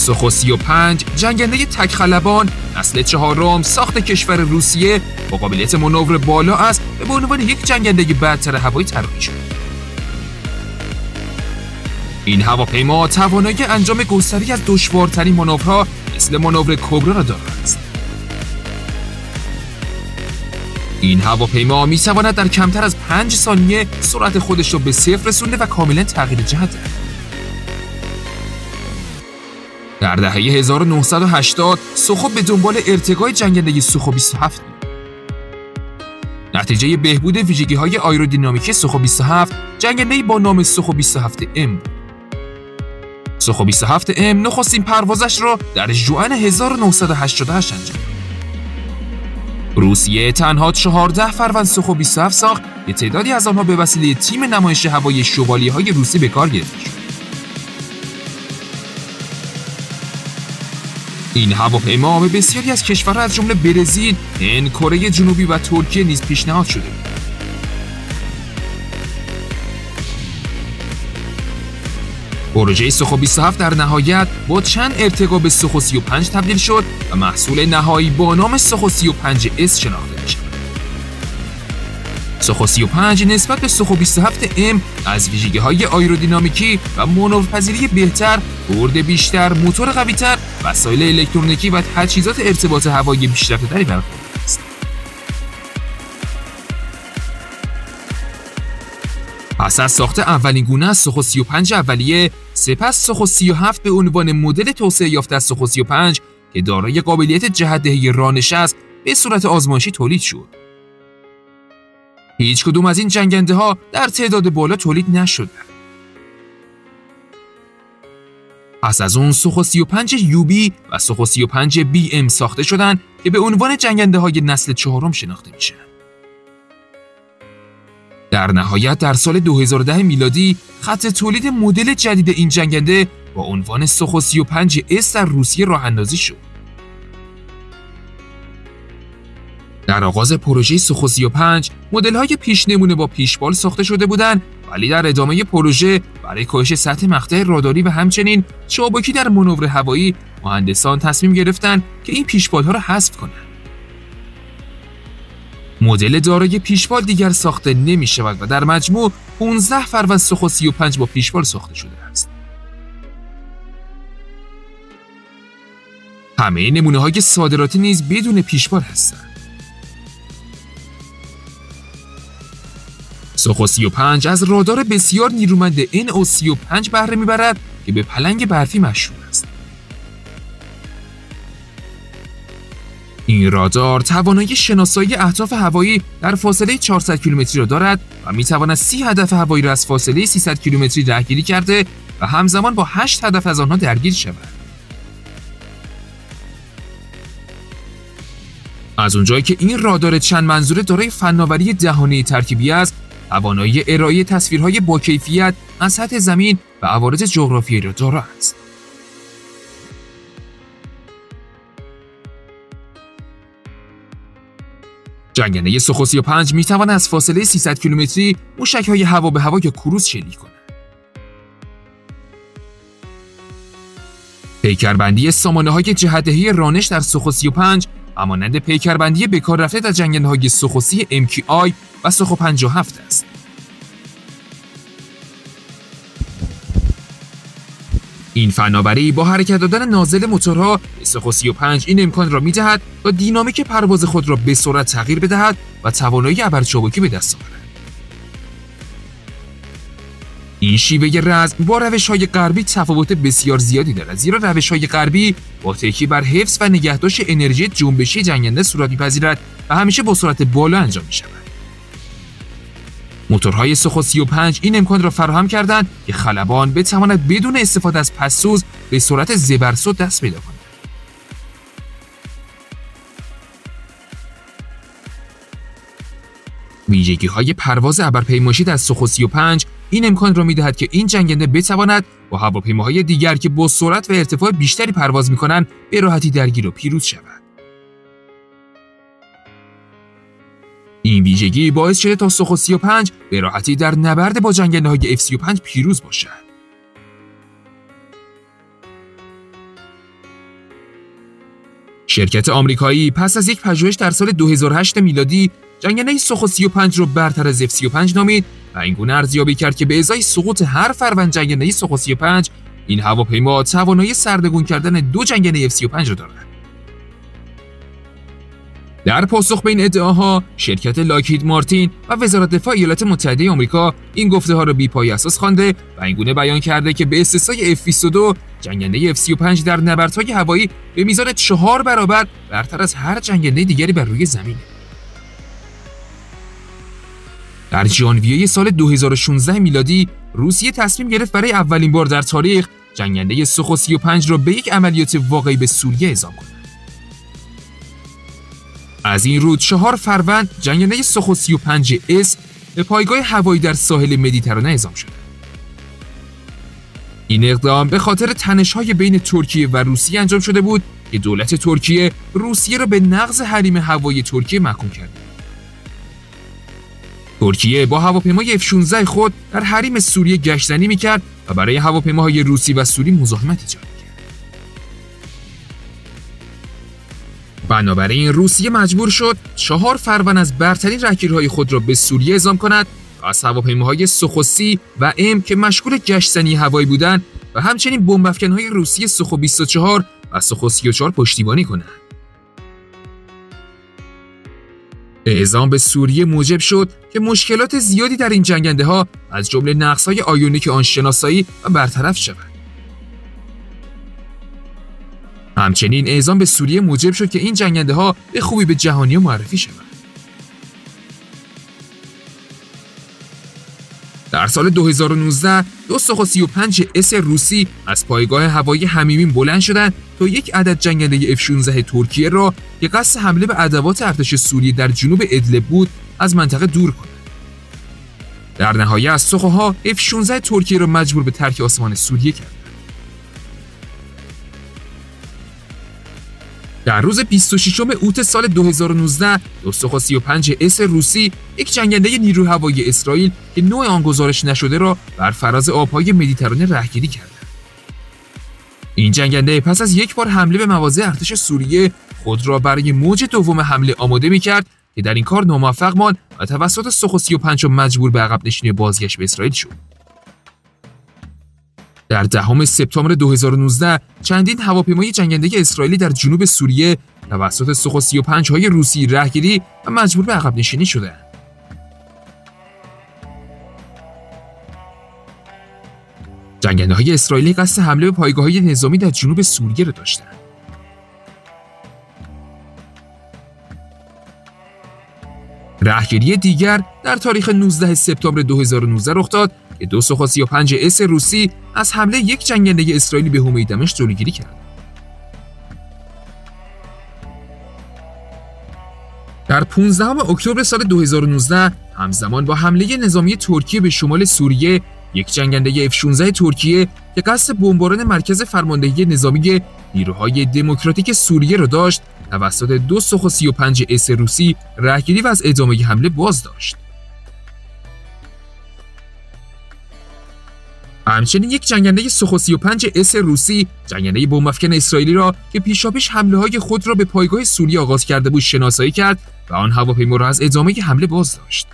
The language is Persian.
سوخو 35 جنگنده تک‌خلبان نسل 4 ساخت کشور روسیه با قابلیت مانور بالا است و به عنوان یک جنگنده برتر هوایی طراحی شد. این هواپیما توانایی انجام گستری از دشوارترین مانورها مثل مانور کبرا را دارد. این هواپیما می‌تواند در کمتر از 5 ثانیه سرعت خودش را به صفر رسونده و کاملا تغییر جهت دهد. در دهه 1980 سوخو به دنبال ارتقای جنگنده سوخو 27 بود. نتیجه بهبود ویژگی‌های آیرودینامیکی سوخو 27 جنگنده‌ای با نام سوخو 27M بود. سوخو 27M نخستین پروازش را در ژوئن 1988 انجام داد. روسیه تنها 14 فروند سوخو 27 ساخت که تعدادی از آنها به وسیله تیم نمایش هوایی شوالیه‌های روسی به کار گرفته شد. این هواپیما به بسیاری از کشورها از جمله برزیل، هند، کره جنوبی و ترکیه نیز پیشنهاد شده بود. پروژه سوخو 27 در نهایت با چند ارتقا به سوخو 35 تبدیل شد و محصول نهایی با نام سوخو 35S شناخته می‌شود. سوخو 35 نسبت به سوخو 27M از ویژگی‌های آیرودینامیکی و مانورپذیری بهتر، برد بیشتر، موتور قوی‌تر، وسایل الکترونیکی و تجهیزات ارتباط هوایی پیشرفته‌تری برخوردار است. پس از ساخت اولین گونه از سوخو 35 اولیه، سپس سوخو 37 به عنوان مدل توسعه یافته از سوخو 35 که دارای قابلیت جهت‌دهی رانش است، به صورت آزمایشی تولید شد. هیچ کدوم از این جنگنده‌ها در تعداد بالا تولید نشدند. پس از اون سوخو 35 UB و سوخو 35 BM ساخته شدند که به عنوان جنگنده‌های نسل 4 شناخته میشن. در نهایت در سال 2010 میلادی خط تولید مدل جدید این جنگنده با عنوان سوخو 35S در روسیه راه اندازی شد. در آغاز پروژه سوخو 35 مدل‌های پیش‌نمونه با پیشبال ساخته شده بودند، ولی در ادامه پروژه برای کاهش سطح مقطع راداری و همچنین چابکی در مانور هوایی، مهندسان تصمیم گرفتند که این پیشبال‌ها را حذف کنند. مدل دارای پیشبال دیگر ساخته نمی‌شود و در مجموع 15 فروند سوخو 35 با پیشبال ساخته شده است. همه نمونه‌های صادراتی نیز بدون پیشبال هستند. سوخو 35 از رادار بسیار نیرومند NO35 بهره می‌برد که به پلنگ برفی مشهور است. این رادار توانایی شناسایی اهداف هوایی در فاصله 400 کیلومتری را دارد و می‌تواند 30 هدف هوایی را از فاصله 300 کیلومتری رهگیری کرده و همزمان با 8 هدف از آنها درگیر شود. از اونجایی که این رادار چند منظوره دارای فناوری دهانه ترکیبی است، توانایی ارائه تصویرهای با کیفیت از سطح زمین و عوارض جغرافیایی را دارا است. جنگنده سوخو 35 می‌تواند از فاصله 300 کیلومتری موشک‌های هوا به هوا یا کروز شلیک کند. پیکربندی سامانه‌های جهت‌دهی رانش در سوخو 35 همانند پیکربندی به کار رفته در جنگنده‌های سوخو 30 MQI و سوخو 57 است. این فناوری با حرکت دادن نازل موتورها به سوخو 35 این امکان را می‌دهد تا دینامیک پرواز خود را به سرعت تغییر بدهد و توانایی ابرچابکی به دست آورد. این شیوه رزم با روش‌های غربی تفاوت بسیار زیادی دارد، زیرا روش‌های غربی با تکیه بر حفظ و نگهداشت انرژی جنبشی جنگنده صورت می‌پذیرد و همیشه با سرعت بالا انجام می‌شود. موتورهای سوخو 35 این امکان را فراهم کردند که خلبان بتواند بدون استفاده از پس‌سوز به سرعت زبرسو دست پیدا کند. ویژگی‌های پرواز ابرپیماشی در سوخو 35 این امکان را می‌دهد که این جنگنده بتواند با هواپیماهای دیگر که با سرعت و ارتفاع بیشتری پرواز می‌کنند به راحتی درگیر و پیروز شود. این ویژگی باعث شده تا سوخو 35 به راحتی در نبرد با جنگنده‌های F-35 پیروز باشد. شرکت آمریکایی پس از یک پژوهش در سال 2008 میلادی جنگنده سوخو 35 رو برتر از F-35 نامید و اینگونه ارزیابی کرد که به ازای سقوط هر فروند جنگنده سوخو 35 این هواپیما توانایی سردگون کردن 2 جنگنده F-35 را دارد. در پاسخ به این ادعاها شرکت لاکهید مارتین و وزارت دفاع ایالات متحده آمریکا این گفته‌ها را بی‌پای اساس خوانده و اینگونه بیان کرده که به استثنای F-22 جنگنده F-35 در نبردهای هوایی به میزان 4 برابر برتر از هر جنگنده دیگری بر روی زمین. در ژانویه سال 2016 میلادی روسیه تصمیم گرفت برای اولین بار در تاریخ جنگنده سوخو 35 را به یک عملیات واقعی به سوریه اعزام کند. از این رو 4 فروند جنگنده سوخو 35S به پایگاه هوایی در ساحل مدیترانه اعزام شد. این اقدام به خاطر تنش‌های بین ترکیه و روسیه انجام شده بود که دولت ترکیه روسیه را به نقض حریم هوایی ترکیه محکوم کرد. ترکیه با هواپیمای F-16 خود در حریم سوریه گشتزنی می‌کرد و برای هواپیماهای روسی و سوری مزاحمت ایجاد می‌کرد. بنابراین روسیه مجبور شد 4 فروند از برترین رهگیرهای خود را به سوریه اعزام کند و از هواپیماهای سوخو 30 و M که مشغول گشتزنی هوایی بودند و همچنین بمب‌افکن‌های روسی سوخو 24 و سوخو 34 پشتیبانی کنند. اعزام به سوریه موجب شد که مشکلات زیادی در این جنگنده‌ها از جمله نقص‌های آیونیک آن شناسایی و برطرف شود. همچنین اعزام به سوریه موجب شد که این جنگنده‌ها به خوبی به جهانیان معرفی شوند. در سال 2019 2 سوخو 35S روسی از پایگاه هوایی حمیمین بلند شدند تا یک عدد جنگنده F-16 ترکیه را که قصد حمله به ادوات ارتش سوریه در جنوب ادلب بود از منطقه دور کنند. در نهایت از سوخوها F-16 ترکیه را مجبور به ترک آسمان سوریه کرد. در روز 26 اوت سال 2019 دو سوخو 35S روسی یک جنگنده نیروی هوایی اسرائیل که نوع آن گزارش نشده را بر فراز آبهای مدیترانه رهگیری کردند. این جنگنده پس از یک بار حمله به مواضع ارتش سوریه خود را برای موج دوم حمله آماده می‌کرد که در این کار ناموفق ماند و توسط سوخو 35 مجبور به عقب نشینی بازگشت به اسرائیل شد. در 10 سپتامبر 2019 چندین هواپیمای جنگنده اسرائیلی در جنوب سوریه توسط سوخو 35 های روسی رهگیری و مجبور به عقب نشینی شدند. جنگنده‌های اسرائیلی قصد حمله به پایگاه‌های نظامی در جنوب سوریه را داشتند. رهگیری دیگر در تاریخ 19 سپتامبر 2019 رخ داد که 2 سوخو 35S روسی از حمله یک جنگنده اسرائیلی به حومه دمشق جلوگیری کرد. در 15 اکتبر سال 2019 همزمان با حمله نظامی ترکیه به شمال سوریه یک جنگنده F-16 ترکیه که قصد بمباران مرکز فرماندهی نظامی نیروهای دموکراتیک سوریه را داشت توسط 2 سوخو 35S روسی رهگیری و از ادامه حمله باز داشت. همچنین یک جنگنده سوخو 35S روسی جنگنده بمب‌افکن اسرائیلی را که پیشاپیش حمله‌های خود را به پایگاه سوریه آغاز کرده بود شناسایی کرد و آن هواپیما را از ادامه حمله باز داشت.